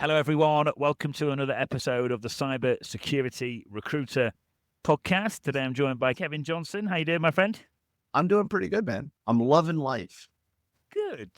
Hello, everyone. Welcome to another episode of the Cybersecurity Recruiter podcast. Today, I'm joined by Kevin Johnson. How you doing, my friend? I'm doing pretty good, man. I'm loving life. Good.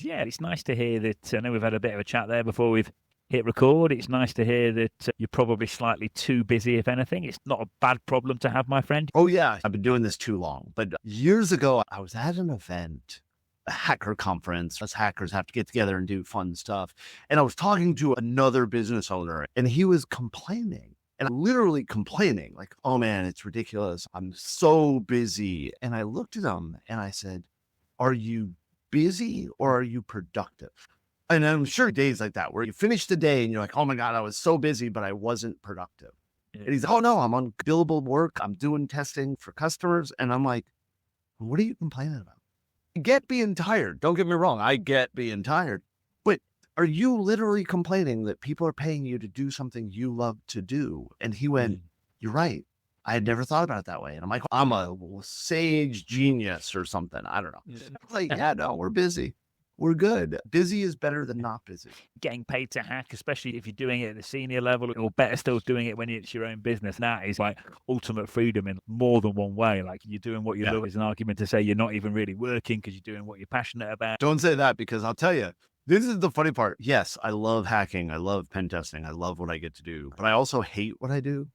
Yeah, it's nice to hear that. I know we've had a bit of a chat there before we've hit record. It's nice to hear that you're probably slightly too busy, if anything. It's not a bad problem to have, my friend. Oh, yeah. I've been doing this too long. But years ago, I was at an event, a hacker conference. Us hackers have to get together and do fun stuff. And I was talking to another business owner, and he was complaining. And literally complaining, like, oh, man, it's ridiculous. I'm so busy. And I looked at him and I said, are you busy or are you productive? And I'm sure days like that where you finish the day and you're like, oh my God, I was so busy, but I wasn't productive. Yeah. And he's like, oh no, I'm on billable work. I'm doing testing for customers. And I'm like, what are you complaining about? I get being tired. Don't get me wrong. I get being tired. But are you literally complaining that people are paying you to do something you love to do? And he went, you're right. I had never thought about it that way. And I'm like, I'm a sage genius or something. I don't know. I'm like, yeah, no, we're busy. We're good. Busy is better than not busy. Getting paid to hack, especially if you're doing it at the senior level, or better still doing it when it's your own business. That is like ultimate freedom in more than one way. Like you're doing what you love is an argument to say you're not even really working because you're doing what you're passionate about. Don't say that, because I'll tell you, this is the funny part. Yes, I love hacking. I love pen testing. I love what I get to do, but I also hate what I do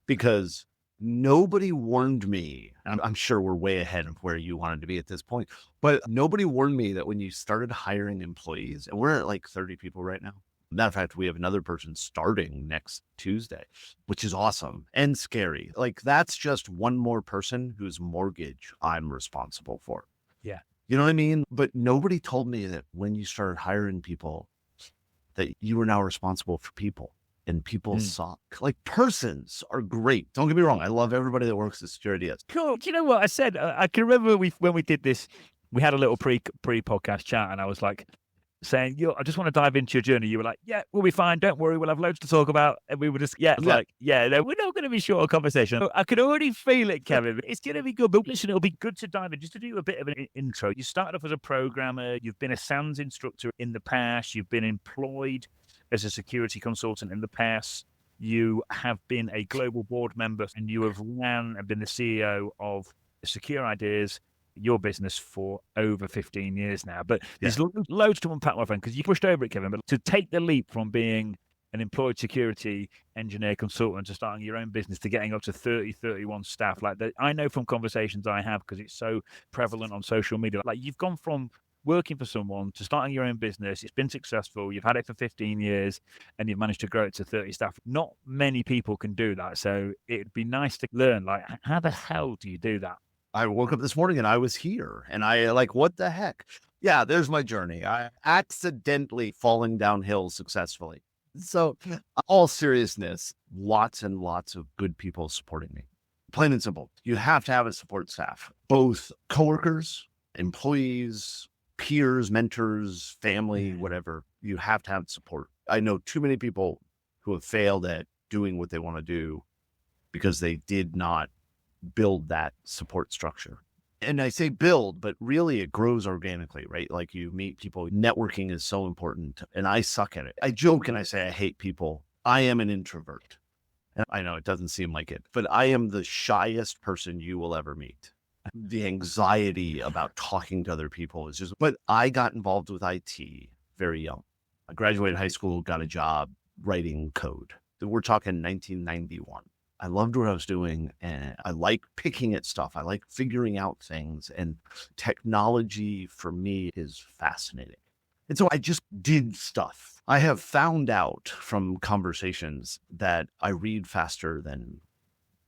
because nobody warned me. I'm sure we're way ahead of where you wanted to be at this point, but nobody warned me that when you started hiring employees, and we're at like 30 people right now. Matter of fact, we have another person starting next Tuesday, which is awesome and scary. Like that's just one more person whose mortgage I'm responsible for. Yeah. You know what I mean? But nobody told me that when you started hiring people, that you were now responsible for people. And people suck. Like persons are great. Don't get me wrong. I love everybody that works at Security. Cool. Do you know what I said? I can remember when we did this, we had a little pre-podcast chat, and I was like saying, I just want to dive into your journey. You were like, yeah, we'll be fine. Don't worry. We'll have loads to talk about. And we were just, no, we're not going to be short of conversation. I could already feel it, Kevin. It's going to be good. But listen, it'll be good to dive in. Just to do a bit of an intro. You started off as a programmer. You've been a SANS instructor in the past. You've been employed as a security consultant in the past. You have been a global board member, and you have ran and been the CEO of Secure Ideas, your business, for over 15 years now. But there's loads to unpack, my friend, because you pushed over it, Kevin. But to take the leap from being an employed security engineer consultant to starting your own business to getting up to 30, 31 staff, like that, I know from conversations I have, because it's so prevalent on social media, like you've gone from working for someone to starting your own business. It's been successful. You've had it for 15 years and you've managed to grow it to 30 staff. Not many people can do that. So it'd be nice to learn, like, how the hell do you do that? I woke up this morning and I was here and I like, what the heck? Yeah, there's my journey. I accidentally falling downhill successfully. So all seriousness, lots and lots of good people supporting me. Plain and simple. You have to have a support staff, both coworkers, employees, peers, mentors, family, whatever. You have to have support. I know too many people who have failed at doing what they want to do because they did not build that support structure. And I say build, but really it grows organically, right? Like you meet people. Networking is so important, and I suck at it. I joke and I say I hate people. I am an introvert. And I know it doesn't seem like it, but I am the shyest person you will ever meet. The anxiety about talking to other people is just, but I got involved with IT very young. I graduated high school, got a job writing code. We're talking 1991. I loved what I was doing, and I like picking at stuff. I like figuring out things, and technology for me is fascinating. And so I just did stuff. I have found out from conversations that I read faster than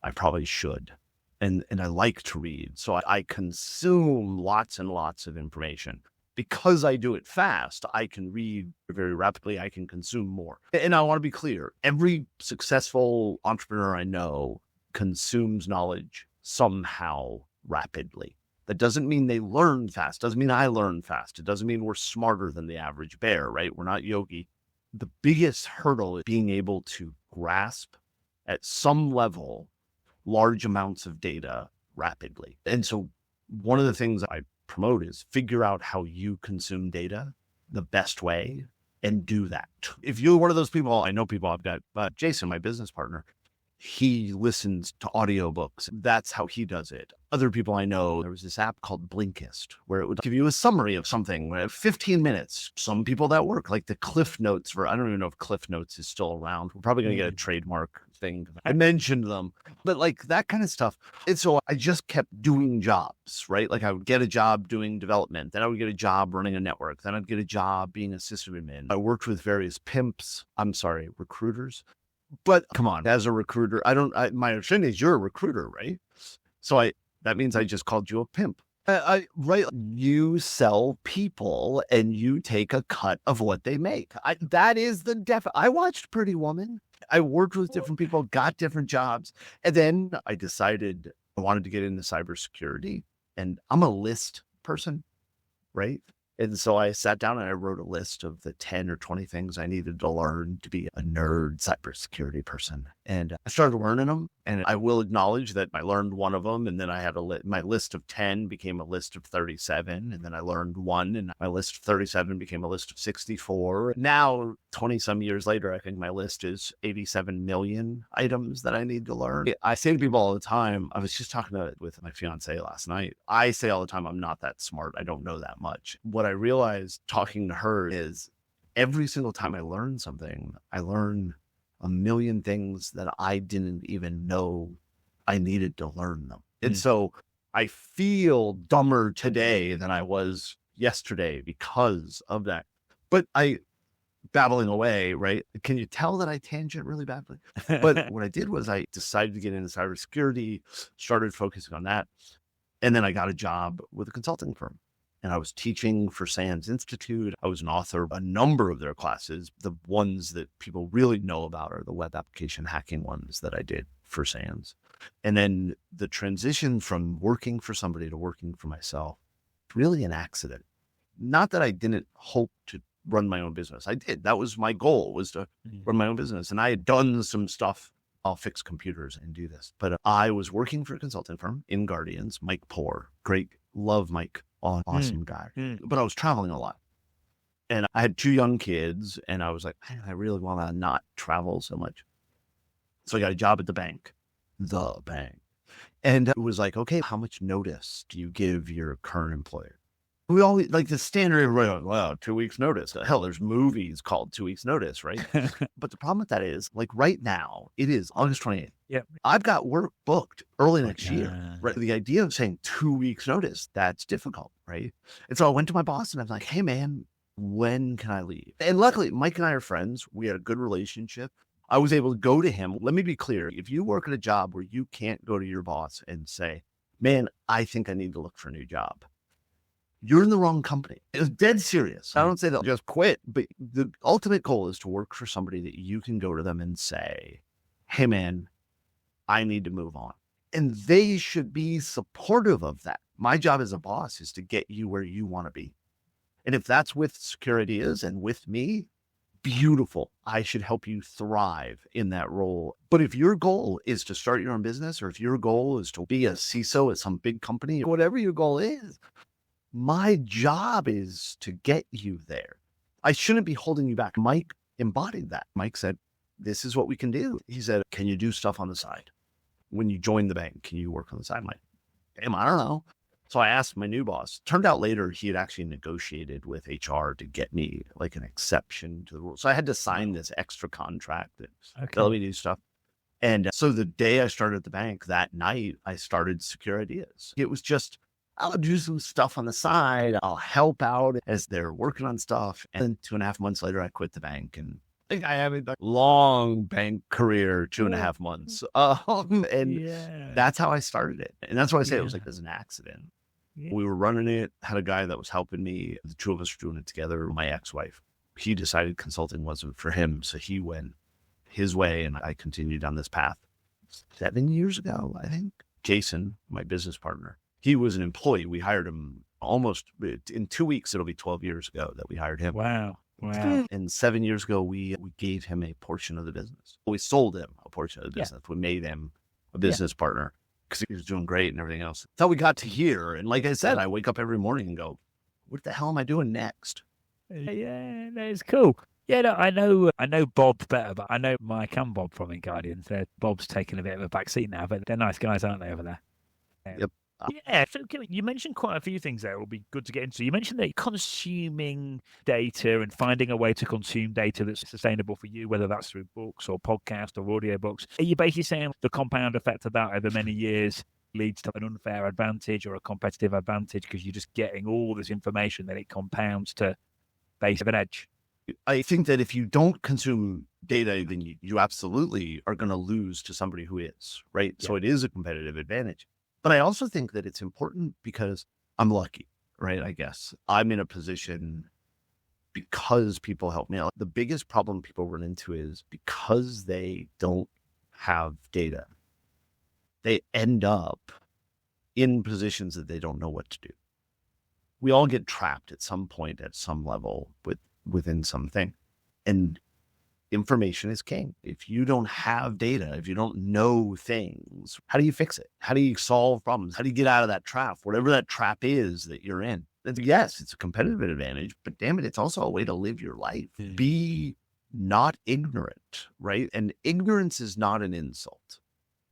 I probably should. And I like to read. So I consume lots and lots of information. Because I do it fast, I can read very rapidly. I can consume more. And I want to be clear. Every successful entrepreneur I know consumes knowledge somehow rapidly. That doesn't mean they learn fast. Doesn't mean I learn fast. It doesn't mean we're smarter than the average bear, right? We're not Yogi. The biggest hurdle is being able to grasp at some level large amounts of data rapidly. And so one of the things I promote is figure out how you consume data the best way and do that. If you're one of those people, I know people, I've got Jason, my business partner, he listens to audiobooks. That's how he does it. Other people I know, there was this app called Blinkist where it would give you a summary of something, 15 minutes. Some people that work, like the Cliff Notes I don't even know if Cliff Notes is still around. We're probably going to get a trademark thing. I mentioned them, but like that kind of stuff. And so I just kept doing jobs, right? Like I would get a job doing development. Then I would get a job running a network. Then I'd get a job being a system admin. I worked with various recruiters. But come on, as a recruiter, my understanding is you're a recruiter, right? So that means I just called you a pimp. Right. You sell people and you take a cut of what they make. That is I watched Pretty Woman. I worked with different people, got different jobs. And then I decided I wanted to get into cybersecurity, and I'm a list person, right? And so I sat down and I wrote a list of the 10 or 20 things I needed to learn to be a nerd cybersecurity person. And I started learning them. And I will acknowledge that I learned one of them. And then I had my list of 10 became a list of 37. And then I learned one, and my list of 37 became a list of 64. Now, 20 some years later, I think my list is 87 million items that I need to learn. I say to people all the time, I was just talking with my fiance last night. I say all the time, I'm not that smart. I don't know that much. What I realized talking to her is every single time I learn something, I learn a million things that I didn't even know I needed to learn them. And so I feel dumber today than I was yesterday because of that. But babbling away, right? Can you tell that I tangent really badly? But what I did was I decided to get into cybersecurity, started focusing on that. And then I got a job with a consulting firm. And I was teaching for SANS Institute. I was an author of a number of their classes. The ones that people really know about are the web application hacking ones that I did for SANS. And then the transition from working for somebody to working for myself, really an accident. Not that I didn't hope to run my own business. I did. That was my goal, was to run my own business. And I had done some stuff. I'll fix computers and do this. But I was working for a consulting firm in Guardians, Mike Poor. Great. Love Mike. Awesome guy. But I was traveling a lot. And I had 2 young kids. And I was like, man, I really want to not travel so much. So I got a job at the bank. And it was like, okay, how much notice do you give your current employer? We all like the standard, everybody, wow, 2 weeks notice. Hell, there's movies called 2 weeks notice, right? But the problem with that is, like right now, it is August 28th. Yep. I've got work booked early next year. Right? The idea of saying 2 weeks notice, that's difficult, right? And so I went to my boss and I was like, hey man, when can I leave? And luckily, Mike and I are friends. We had a good relationship. I was able to go to him. Let me be clear. If you work at a job where you can't go to your boss and say, man, I think I need to look for a new job, you're in the wrong company. It's dead serious. I don't say that just quit, but the ultimate goal is to work for somebody that you can go to them and say, hey man, I need to move on. And they should be supportive of that. My job as a boss is to get you where you want to be. And if that's with Security is and with me, beautiful. I should help you thrive in that role. But if your goal is to start your own business, or if your goal is to be a CISO at some big company, whatever your goal is, my job is to get you there. I shouldn't be holding you back. Mike embodied that. Mike said, this is what we can do. He said, can you do stuff on the side? When you join the bank, can you work on the side? I'm like, damn, I don't know. So I asked my new boss. Turned out later, he had actually negotiated with HR to get me like an exception to the rule. So I had to sign this extra contract that let me do stuff. And so the day I started at the bank, that night, I started Secure Ideas. It was just, I'll do some stuff on the side. I'll help out as they're working on stuff. And then 2.5 months later, I quit the bank. And I think I have a long bank career, 2.5 months. That's how I started it. And that's why I say it was like as an accident. Yeah. We were running it, had a guy that was helping me. The two of us were doing it together. My ex-wife, he decided consulting wasn't for him. So he went his way and I continued on this path. 7 years ago, I think. Jason, my business partner, he was an employee. We hired him almost in 2 weeks. It'll be 12 years ago that we hired him. Wow. And 7 years ago, we gave him a portion of the business. We sold him a portion of the business. We made him a business partner because he was doing great and everything else. That's how we got to here. And like I said, I wake up every morning and go, what the hell am I doing next? Yeah, that is cool. Yeah, no, I know Bob better, but I know Mike and Bob from Guardians. Bob's taken a bit of a back seat now, but they're nice guys, aren't they, over there? Yep. Yeah, so you mentioned quite a few things there. It will be good to get into. You mentioned that consuming data and finding a way to consume data that's sustainable for you, whether that's through books or podcasts or audiobooks. Are you basically saying the compound effect of that over many years leads to an unfair advantage or a competitive advantage because you're just getting all this information that it compounds to base of an edge? I think that if you don't consume data, then you absolutely are going to lose to somebody who is, right? Yeah. So it is a competitive advantage. But I also think that it's important because I'm lucky, right? I guess I'm in a position because people help me out. The biggest problem people run into is because they don't have data, they end up in positions that they don't know what to do. We all get trapped at some point, at some level within something. And information is king. If you don't have data, if you don't know things, how do you fix it? How do you solve problems? How do you get out of that trap, whatever that trap is that you're in? And yes, it's a competitive advantage, but damn it, it's also a way to live your life. Be not ignorant, right? And ignorance is not an insult.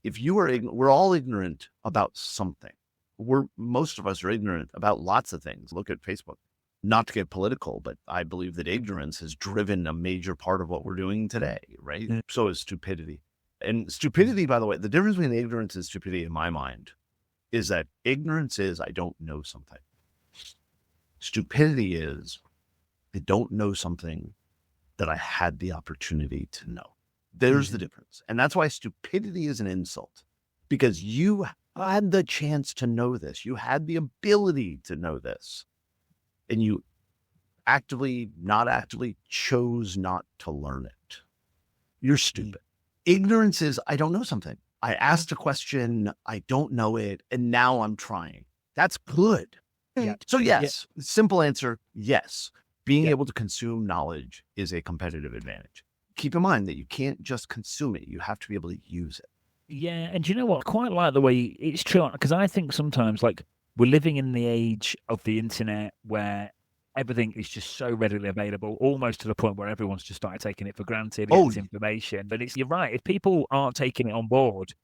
If you are ignorant, we're all ignorant about something. Most of us are ignorant about lots of things. Look at Facebook. Not to get political, but I believe that ignorance has driven a major part of what we're doing today, right? So is stupidity. And stupidity, by the way, the difference between ignorance and stupidity in my mind is that ignorance is I don't know something. Stupidity is I don't know something that I had the opportunity to know. There's the difference. And that's why stupidity is an insult, because you had the chance to know this. You had the ability to know this. And you not actively chose not to learn it. You're stupid. Ignorance is, I don't know something. I asked a question, I don't know it, and now I'm trying. That's good. Yeah. So yes, simple answer, yes. Being able to consume knowledge is a competitive advantage. Keep in mind that you can't just consume it. You have to be able to use it. Yeah, and do you know what? I quite like the way it's true, because I think sometimes, like, we're living in the age of the internet where everything is just so readily available, almost to the point where everyone's just started taking it for granted. It's information. But you're right. If people aren't taking it on board,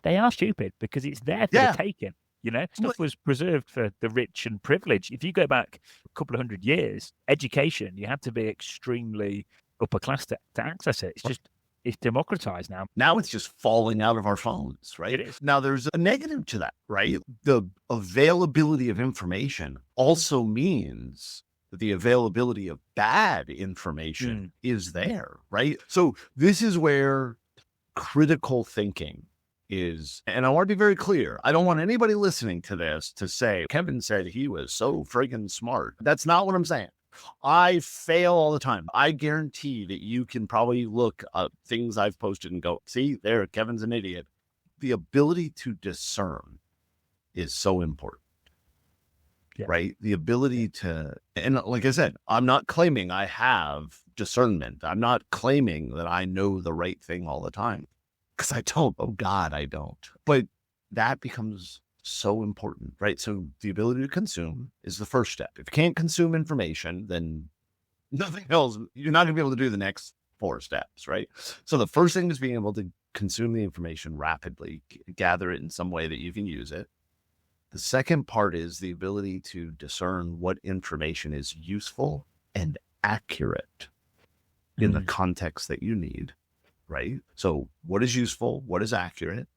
they are stupid because it's there for the taking. You know, stuff was preserved for the rich and privileged. If you go back a couple of 100 years, education, you had to be extremely upper class to access it. It's democratized now. Now it's just falling out of our phones, right? It is. Now there's a negative to that, right? The availability of information also means that the availability of bad information is there, right? So this is where critical thinking is, and I want to be very clear. I don't want anybody listening to this to say, Kevin said he was so friggin' smart. That's not what I'm saying. I fail all the time. I guarantee that you can probably look at things I've posted and go, see, there, Kevin's an idiot. The ability to discern is so important, right? The ability to, and like I said, I'm not claiming I have discernment. I'm not claiming that I know the right thing all the time, because I don't. Oh God, I don't. But that becomes so important, right? So the ability to consume is the first step. If you can't consume information, then nothing else, you're not gonna be able to do the next 4 steps, right? So the first thing is being able to consume the information rapidly, gather it in some way that you can use it. The second part is the ability to discern what information is useful and accurate in the context that you need, right? So what is useful? What is accurate?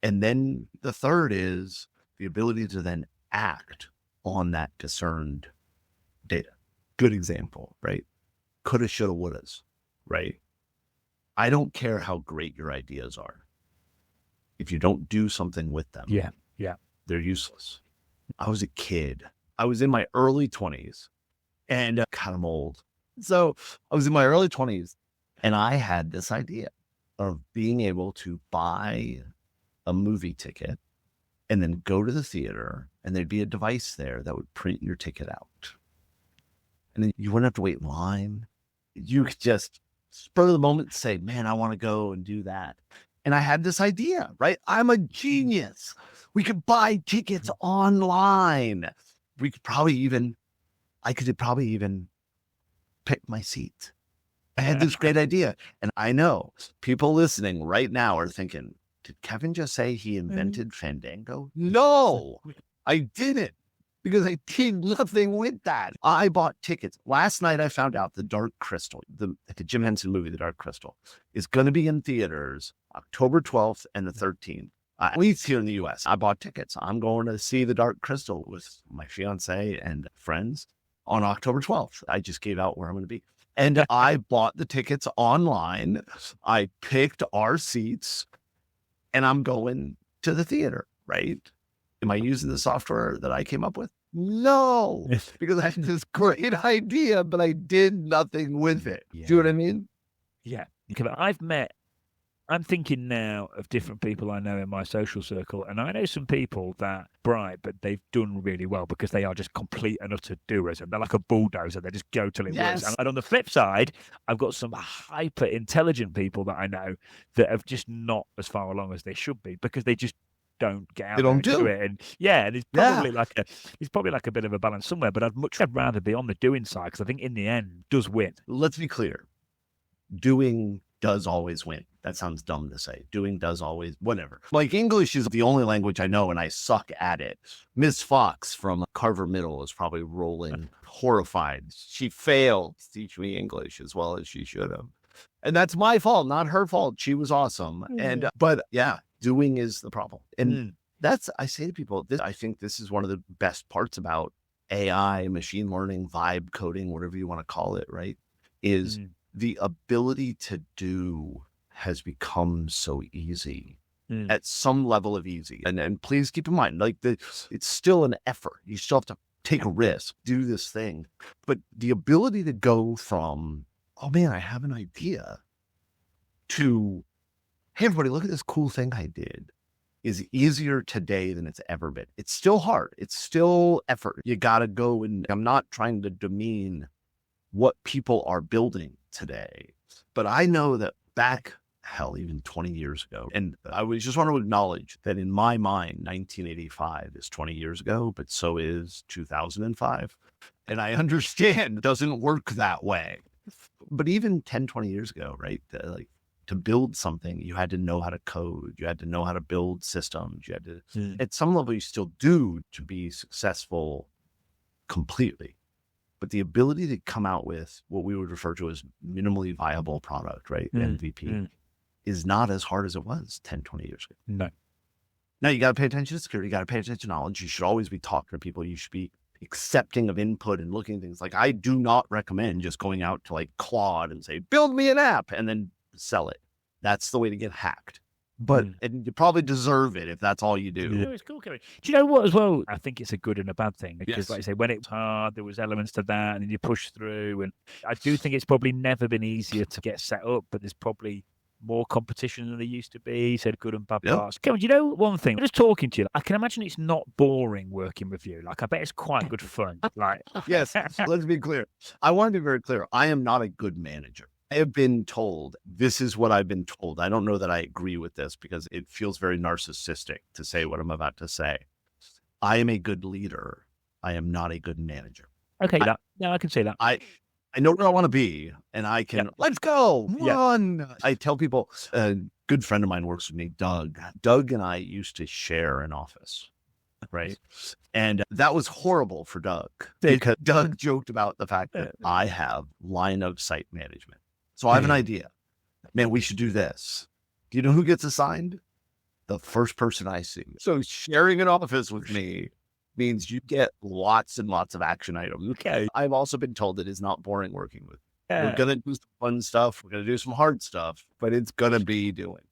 And then the third is the ability to then act on that discerned data. Good example, right? Coulda, shoulda, wouldas, right? I don't care how great your ideas are. If you don't do something with them, they're useless. I was a kid. I was in my early 20s and God, I'm old. So I was in my early 20s and I had this idea of being able to buy a movie ticket and then go to the theater, and there'd be a device there that would print your ticket out. And then you wouldn't have to wait in line. You could just spur of the moment say, man, I want to go and do that. And I had this idea, right? I'm a genius. We could buy tickets online. I could probably even pick my seat. I had this great idea. And I know people listening right now are thinking, did Kevin just say he invented Fandango? No, I didn't, because I did nothing with that. I bought tickets. Last night I found out the Dark Crystal, the Jim Henson movie, The Dark Crystal, is going to be in theaters October 12th and the 13th. At least here in the US. I bought tickets. I'm going to see The Dark Crystal with my fiance and friends on October 12th. I just gave out where I'm going to be. And I bought the tickets online. I picked our seats and I'm going to the theater, right? Am I using the software that I came up with? No, because I had this great idea, but I did nothing with it. Yeah. Do you know what I mean? Yeah. I'm thinking now of different people I know in my social circle, and I know some people that bribe, but they've done really well because they are just complete and utter doers, and they're like a bulldozer. They just go till it works. And on the flip side, I've got some hyper intelligent people that I know that have just not as far along as they should be because they just don't get out there and do it. And and it's probably like a bit of a balance somewhere, but I'd rather be on the doing side because I think in the end does win. Let's be clear. Doing does always win. That sounds dumb to say. Doing does always, whatever. Like English is the only language I know and I suck at it. Miss Fox from Carver Middle is probably rolling horrified. She failed to teach me English as well as she should have. And that's my fault, not her fault. She was awesome. But doing is the problem. And I say to people, I think this is one of the best parts about AI, machine learning, vibe coding, whatever you want to call it, right? Is the ability to do has become so easy at some level of easy. And please keep in mind, like it's still an effort. You still have to take a risk, do this thing. But the ability to go from, oh man, I have an idea, to, hey, everybody, look at this cool thing I did, is easier today than it's ever been. It's still hard. It's still effort. You got to go, and I'm not trying to demean what people are building today, but I know that back, even 20 years ago, and I just want to acknowledge that in my mind, 1985 is 20 years ago, but so is 2005. And I understand it doesn't work that way. But even 10, 20 years ago, right? To build something, you had to know how to code. You had to know how to build systems. You had to, at some level, you still do to be successful completely. But the ability to come out with what we would refer to as minimally viable product, right? MVP, is not as hard as it was 10, 20 years ago. No. Now, you got to pay attention to security. You got to pay attention to knowledge. You should always be talking to people. You should be accepting of input and looking at things. Like, I do not recommend just going out to like Claude and say, build me an app and then sell it. That's the way to get hacked. But and you probably deserve it if that's all you do. No, it's cool, Kevin. Do you know what as well? I think it's a good and a bad thing. Because like I say, when it's hard, there was elements to that and then you push through. And I do think it's probably never been easier to get set up, but there's probably more competition than there used to be. Said good and bad parts. Kevin, do you know one thing? I'm just talking to you. I can imagine it's not boring working with you. Like, I bet it's quite good fun. Like, yes, let's be clear. I want to be very clear. I am not a good manager. I have been told, this is what I've been told. I don't know that I agree with this because it feels very narcissistic to say what I'm about to say. I am a good leader. I am not a good manager. Okay. I can say that. I know where I want to be and I can, let's go, run. I tell people, a good friend of mine works with me, Doug. Doug and I used to share an office. Right. And that was horrible for Doug because Doug joked about the fact that I have line of sight management. So I have an idea. Man, we should do this. Do you know who gets assigned? The first person I see. So sharing an office with me means you get lots and lots of action items. Okay. I've also been told it is not boring working with. We're going to do some fun stuff. We're going to do some hard stuff, but it's going to be doing.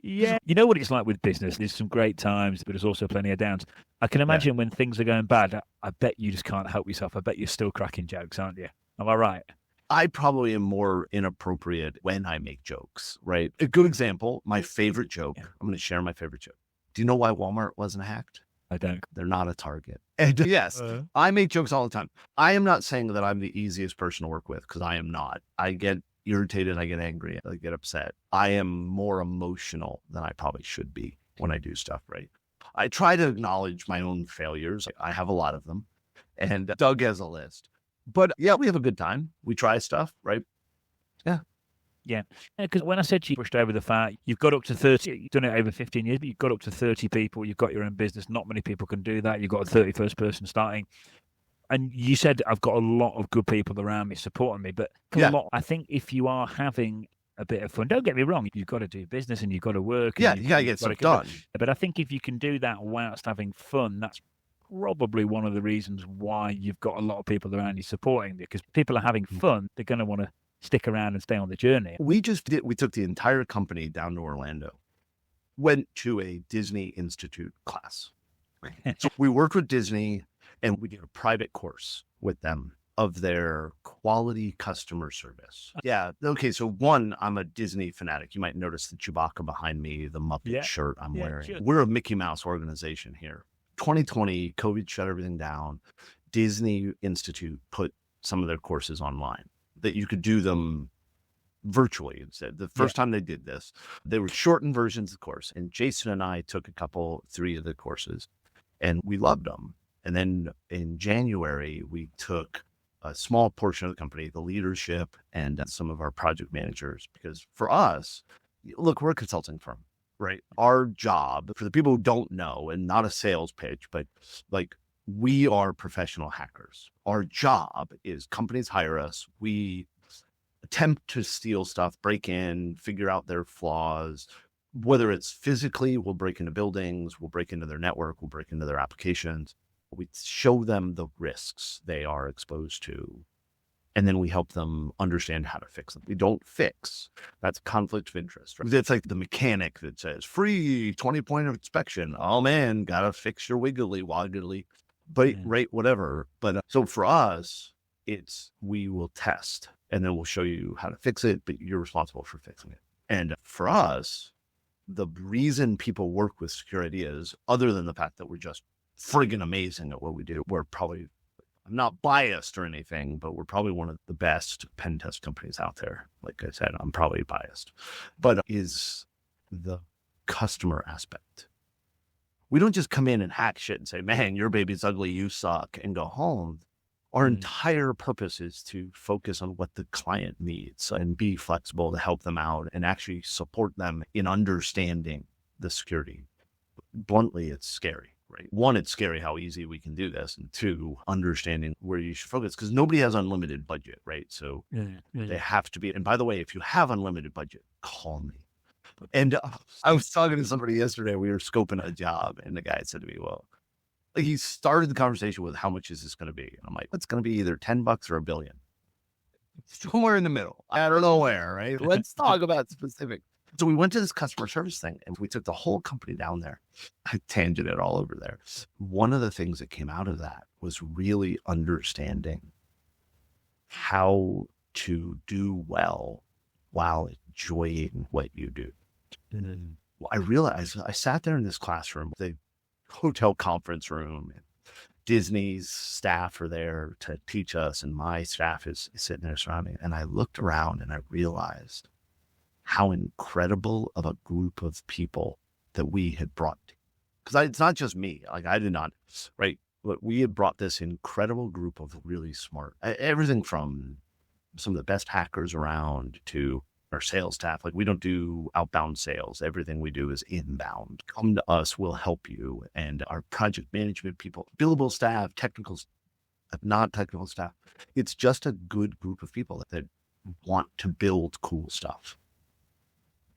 Yeah. You know what it's like with business. There's some great times, but there's also plenty of downs. I can imagine when things are going bad, I bet you just can't help yourself. I bet you're still cracking jokes, aren't you? Am I right? I probably am more inappropriate when I make jokes, right? A good example, my favorite joke. I'm going to share my favorite joke. Do you know why Walmart wasn't hacked? I don't. They're not a target. And yes, I make jokes all the time. I am not saying that I'm the easiest person to work with because I am not. I get irritated. I get angry. I get upset. I am more emotional than I probably should be when I do stuff, right? I try to acknowledge my own failures. I have a lot of them. And Doug has a list. But yeah, we have a good time. We try stuff, right? Yeah, because when I said you pushed over the fact you've got up to 30, you've done it over 15 years, but you've got up to 30 people, you've got your own business. Not many people can do that. You've got a 31st person starting. And you said I've got a lot of good people around me supporting me, but I think if you are having a bit of fun, don't get me wrong, you've got to do business and you've got to work. Yeah, you got to get stuff done. But I think if you can do that whilst having fun, that's probably one of the reasons why you've got a lot of people around you supporting, because people are having fun. They're going to want to stick around and stay on the journey. We took the entire company down to Orlando, went to a Disney Institute class. So we worked with Disney and we did a private course with them of their quality customer service. Yeah. Okay. So one, I'm a Disney fanatic. You might notice the Chewbacca behind me, the Muppet shirt I'm wearing. Sure. We're a Mickey Mouse organization here. 2020, COVID shut everything down. Disney Institute put some of their courses online that you could do them virtually instead. The first time they did this, they were shortened versions of the course. And Jason and I took 3 of the courses and we loved them. And then in January, we took a small portion of the company, the leadership and some of our project managers, because for us, look, we're a consulting firm, right? Our job, for the people who don't know, and not a sales pitch, but like we are professional hackers. Our job is companies hire us. We attempt to steal stuff, break in, figure out their flaws, whether it's physically, we'll break into buildings, we'll break into their network, we'll break into their applications. We show them the risks they are exposed to, and then we help them understand how to fix them. We don't fix. That's conflict of interest. Right? It's like the mechanic that says, free 20-point inspection. Oh man, got to fix your wiggly woggly, but right, whatever. But so for us, it's we will test and then we'll show you how to fix it, but you're responsible for fixing it. And for us, the reason people work with Secure Ideas, other than the fact that we're just friggin' amazing at what we do, we're probably, I'm not biased or anything, but we're probably one of the best pen test companies out there. Like I said, I'm probably biased, but is the customer aspect. We don't just come in and hack shit and say, man, your baby's ugly, you suck, and go home. Our entire purpose is to focus on what the client needs and be flexible to help them out and actually support them in understanding the security. Bluntly, it's scary. Right. One, it's scary how easy we can do this. And two, understanding where you should focus, because nobody has unlimited budget, right? So they have to be. And by the way, if you have unlimited budget, call me. And I was talking to somebody yesterday. We were scoping a job and the guy said to me, well, like he started the conversation with how much is this going to be? And I'm like, it's going to be either $10 or $1 billion. Somewhere in the middle. I don't know where, right? Let's talk about specific. So we went to this customer service thing and we took the whole company down there. I tangented all over there. One of the things that came out of that was really understanding how to do well while enjoying what you do. Well, I realized I sat there in this classroom, the hotel conference room, and Disney's staff are there to teach us, and my staff is sitting there surrounding me. And I looked around and I realized how incredible of a group of people that we had brought. Because it's not just me. Like I did not, right? But we had brought this incredible group of really smart, everything from some of the best hackers around to our sales staff. Like we don't do outbound sales. Everything we do is inbound. Come to us, we'll help you. And our project management people, billable staff, technical, not technical staff. It's just a good group of people that want to build cool stuff.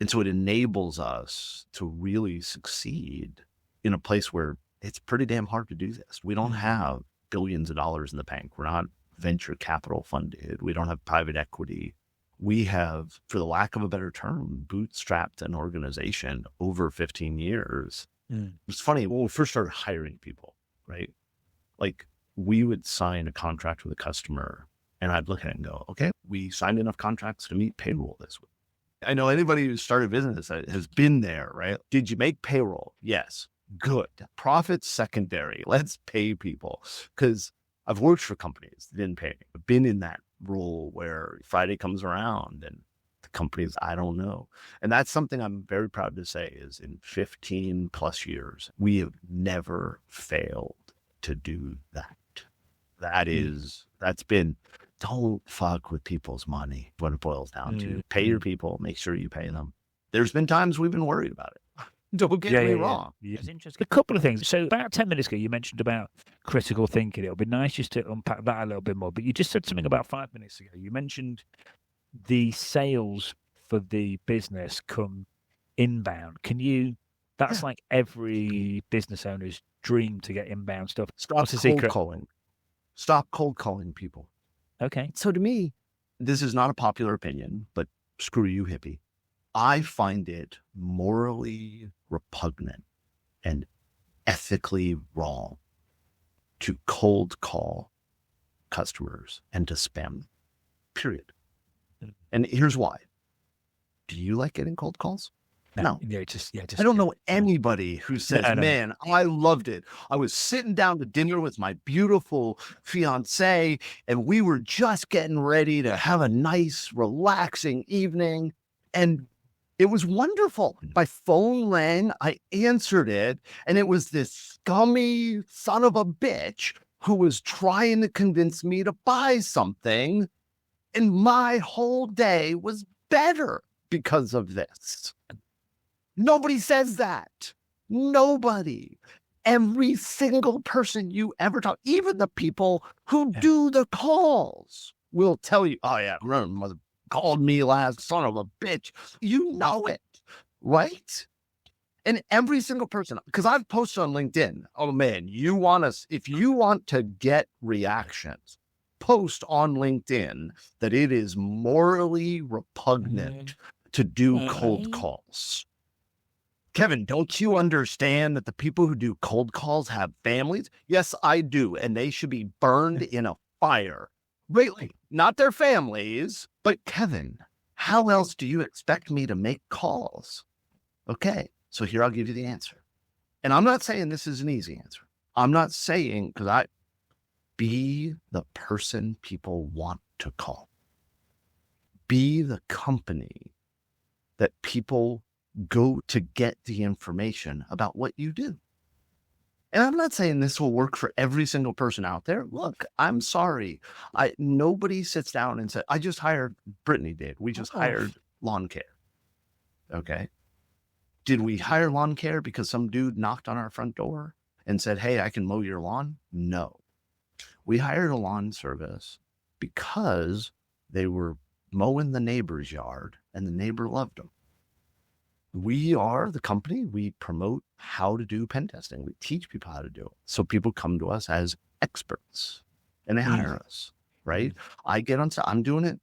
And so it enables us to really succeed in a place where it's pretty damn hard to do this. We don't have billions of dollars in the bank. We're not venture capital funded. We don't have private equity. We have, for the lack of a better term, bootstrapped an organization over 15 years. It's funny, when we first started hiring people, right? Like we would sign a contract with a customer and I'd look at it and go, okay, we signed enough contracts to meet payroll this week. I know anybody who started business has been there, right? Did you make payroll? Yes. Good. Profits secondary. Let's pay people. Because I've worked for companies that didn't pay me. I've been in that role where Friday comes around and the companies, I don't know. And that's something I'm very proud to say is in 15 plus years, we have never failed to do that. That's been don't fuck with people's money. What it boils down to. Pay your people. Make sure you pay them. There's been times we've been worried about it. Don't get me wrong. Yeah. It's interesting. A couple of things. So about 10 minutes ago, you mentioned about critical thinking. It'll be nice just to unpack that a little bit more. But you just said something about 5 minutes ago. You mentioned the sales for the business come inbound. That's like every business owner's dream to get inbound stuff. Stop cold calling. Stop cold calling people. Okay. So to me, this is not a popular opinion, but screw you, hippie. I find it morally repugnant and ethically wrong to cold call customers and to spam them, period. And here's why. Do you like getting cold calls? No. I don't know anybody who says, man, I loved it. I was sitting down to dinner with my beautiful fiance, and we were just getting ready to have a nice, relaxing evening. And it was wonderful. My phone rang. I answered it. And it was this scummy son of a bitch who was trying to convince me to buy something. And my whole day was better because of this. Nobody says that. Nobody. Every single person you ever talk, even the people who do the calls, will tell you, oh yeah, grandmother called me last, son of a bitch. You know it, right? And every single person, because I've posted on LinkedIn, oh man, if you want to get reactions, post on LinkedIn that it is morally repugnant to do cold calls. Kevin, don't you understand that the people who do cold calls have families? Yes, I do. And they should be burned in a fire. Really, not their families. But Kevin, how else do you expect me to make calls? Okay, so here I'll give you the answer. And I'm not saying this is an easy answer. I'm not saying, be the person people want to call. Be the company that people go to get the information about what you do. And I'm not saying this will work for every single person out there. Look, I'm sorry. Nobody sits down and said, I just hired, Brittany did. We just hired lawn care. Okay. Did we hire lawn care because some dude knocked on our front door and said, hey, I can mow your lawn? No. We hired a lawn service because they were mowing the neighbor's yard and the neighbor loved them. We are the company. We promote how to do pen testing. We teach people how to do it. So people come to us as experts and they hire us, right? I get on, I'm doing it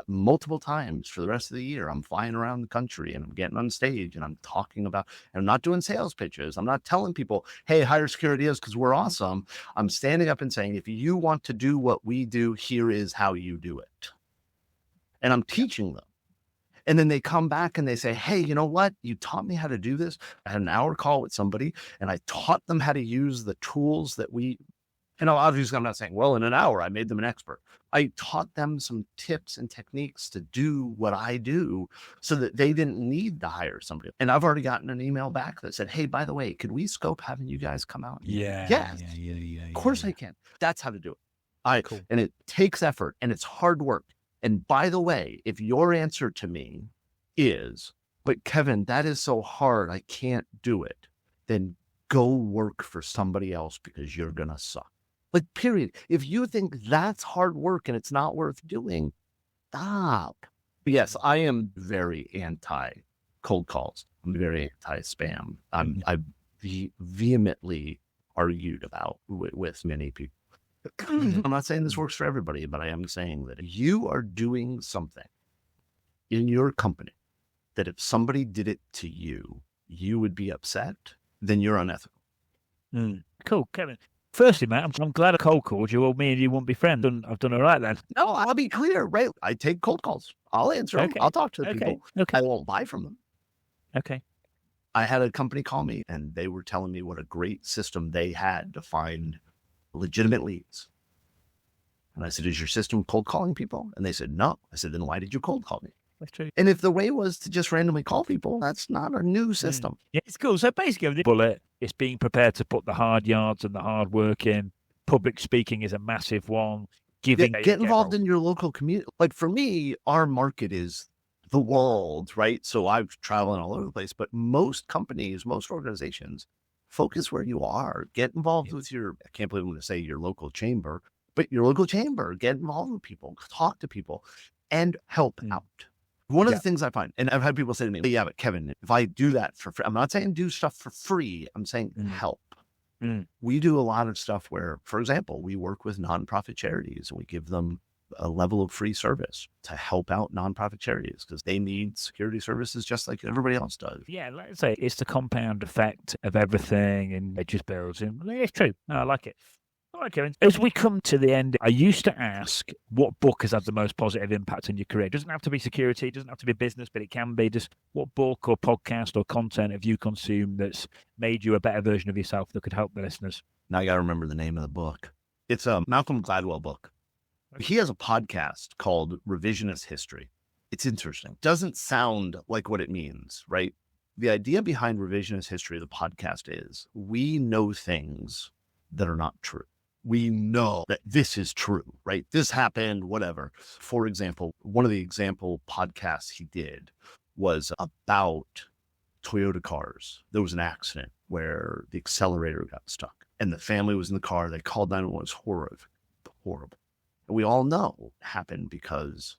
multiple times for the rest of the year. I'm flying around the country and I'm getting on stage and I'm talking about, and I'm not doing sales pitches. I'm not telling people, hey, hire security is because we're awesome. I'm standing up and saying, if you want to do what we do, here is how you do it. And I'm teaching them. And then they come back and they say, hey, you know what? You taught me how to do this. I had an hour call with somebody and I taught them how to use the tools that and obviously I'm not saying, well, in an hour, I made them an expert. I taught them some tips and techniques to do what I do so that they didn't need to hire somebody. And I've already gotten an email back that said, hey, by the way, could we scope having you guys come out? Yeah. Yes. Of course I can. That's how to do it. Cool. And it takes effort and it's hard work. And by the way, if your answer to me is, but Kevin, that is so hard, I can't do it, then go work for somebody else because you're going to suck. Like, period. If you think that's hard work and it's not worth doing, stop. Yes, I am very anti cold calls. I'm very anti spam. I vehemently argued about with many people. I'm not saying this works for everybody, but I am saying that if you are doing something in your company that if somebody did it to you, you would be upset, then you're unethical. Cool, Kevin. Firstly, mate, I'm glad I cold called you. Well, me and you won't be friends. I've done all right then. No, I'll be clear, right? I take cold calls. I'll answer them. I'll talk to the people. Okay. I won't buy from them. Okay. I had a company call me and they were telling me what a great system they had to find legitimate leads. And I said, is your system cold calling people? And they said, no. I said, then why did you cold call me? That's true. And if the way was to just randomly call people, that's not a new system. Yeah, it's cool. So basically, the bullet is being prepared to put the hard yards and the hard work in public speaking is a massive one. Get involved in your local community. Like for me, our market is the world, right? So I'm traveling all over the place, but most companies, most organizations focus where you are. Get involved with I can't believe I'm going to say your local chamber, but your local chamber, get involved with people, talk to people, and help out. One of the things I find, and I've had people say to me, yeah, but Kevin, if I do that for free, I'm not saying do stuff for free. I'm saying help. We do a lot of stuff where, for example, we work with nonprofit charities and we give them a level of free service to help out nonprofit charities because they need security services just like everybody else does. Yeah, let's say it's the compound effect of everything and it just builds in. It's true. No, I like it. All right, Kevin. As we come to the end, I used to ask what book has had the most positive impact on your career. It doesn't have to be security, it doesn't have to be business, but it can be just what book or podcast or content have you consumed that's made you a better version of yourself that could help the listeners? Now I got to remember the name of the book. It's a Malcolm Gladwell book. He has a podcast called Revisionist History. It's interesting. Doesn't sound like what it means, right? The idea behind Revisionist History, the podcast, is we know things that are not true. We know that this is true, right? This happened, whatever. For example, one of the example podcasts he did was about Toyota cars. There was an accident where the accelerator got stuck and the family was in the car. They called 911. It was horrible. And we all know it happened because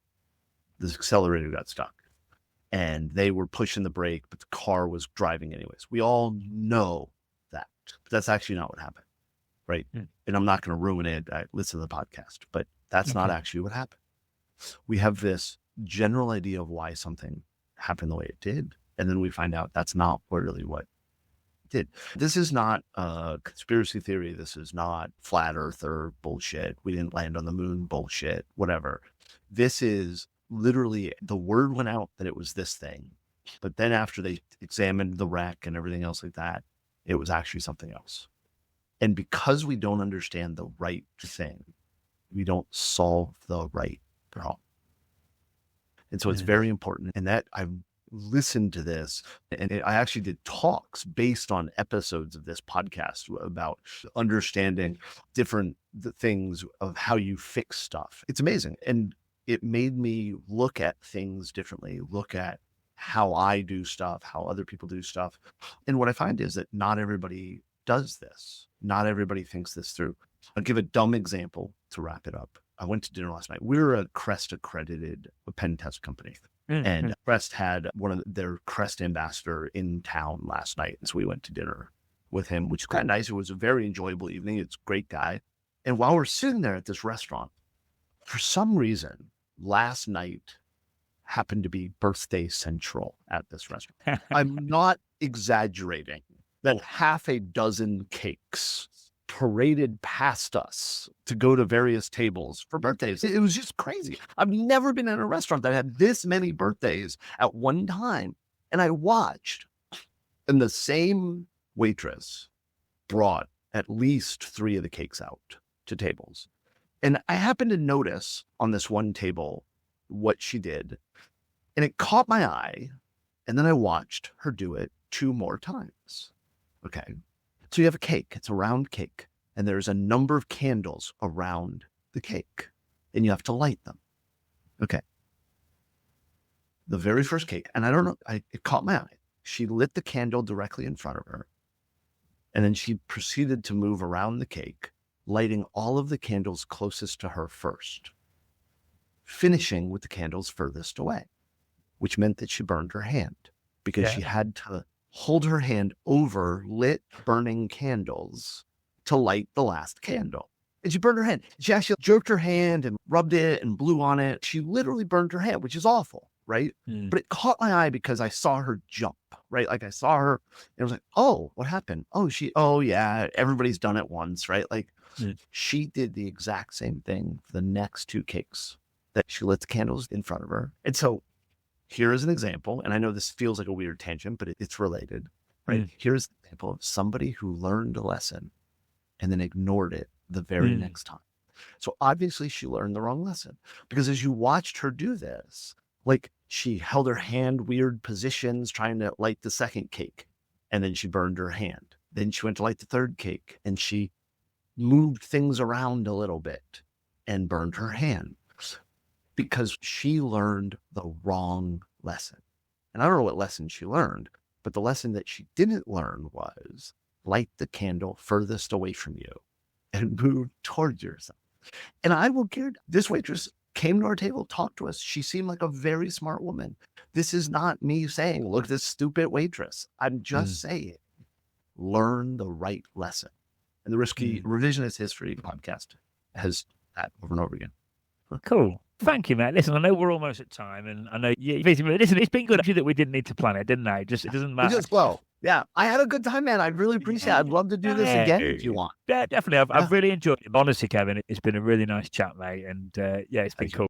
the accelerator got stuck and they were pushing the brake, but the car was driving anyways. We all know that, but that's actually not what happened. Right. And I'm not going to ruin it. I listen to the podcast, but that's not actually what happened. We have this general idea of why something happened the way it did. And then we find out that's not really what it did. This is not a conspiracy theory. This is not flat earther bullshit. We didn't land on the moon bullshit, whatever. This is literally the word went out that it was this thing. But then after they examined the wreck and everything else like that, it was actually something else. And because we don't understand the right thing, we don't solve the right problem. And so it's very important. And that I've listened to this and I actually did talks based on episodes of this podcast about understanding different things of how you fix stuff. It's amazing. And it made me look at things differently, look at how I do stuff, how other people do stuff. And what I find is that not everybody does this. Not everybody thinks this through. I'll give a dumb example to wrap it up. I went to dinner last night. We were a Crest accredited pen test company. And Crest had one of their Crest ambassador in town last night. And so we went to dinner with him, which is kind of nice. It was a very enjoyable evening. It's a great guy. And while we're sitting there at this restaurant, for some reason, last night happened to be birthday central at this restaurant. I'm not exaggerating. That half a dozen cakes paraded past us to go to various tables for birthdays. It was just crazy. I've never been in a restaurant that had this many birthdays at one time. And I watched, and the same waitress brought at least 3 of the cakes out to tables. And I happened to notice on this one table what she did, and it caught my eye. And then I watched her do it 2 more times. Okay. So you have a cake, it's a round cake, and there's a number of candles around the cake, and you have to light them. Okay. The very first cake, and I don't know, it caught my eye. She lit the candle directly in front of her, and then she proceeded to move around the cake, lighting all of the candles closest to her first, finishing with the candles furthest away, which meant that she burned her hand because she had to hold her hand over lit burning candles to light the last candle. And she burned her hand. She actually jerked her hand and rubbed it and blew on it. She literally burned her hand, which is awful, right? But it caught my eye because I saw her jump, right? Like I saw her and I was like, oh, what happened? Oh yeah, everybody's done it once, right? Like she did the exact same thing for the next 2 cakes, that she lit the candles in front of her. And so here is an example, and I know this feels like a weird tangent, but it's related, right? Here's an example of somebody who learned a lesson and then ignored it the very next time. So obviously she learned the wrong lesson, because as you watched her do this, like she held her hand weird positions trying to light the second cake, and then she burned her hand. Then she went to light the third cake, and she moved things around a little bit and burned her hand because she learned the wrong lesson. And I don't know what lesson she learned, but the lesson that she didn't learn was light the candle furthest away from you and move towards yourself. And I will guarantee this waitress came to our table, talked to us. She seemed like a very smart woman. This is not me saying, look at this stupid waitress. I'm just saying, learn the right lesson. And the Revisionist History podcast has that over and over again. Cool. Thank you, Matt. Listen, I know we're almost at time, and I know listen, it's been good actually that we didn't need to plan it, didn't it? It doesn't matter. Just flow. Yeah, I had a good time, man. I really appreciate it. I'd love to do this again if you want. Yeah, definitely. I've really enjoyed it. Honestly, Kevin, it's been a really nice chat, mate. And it's been cool.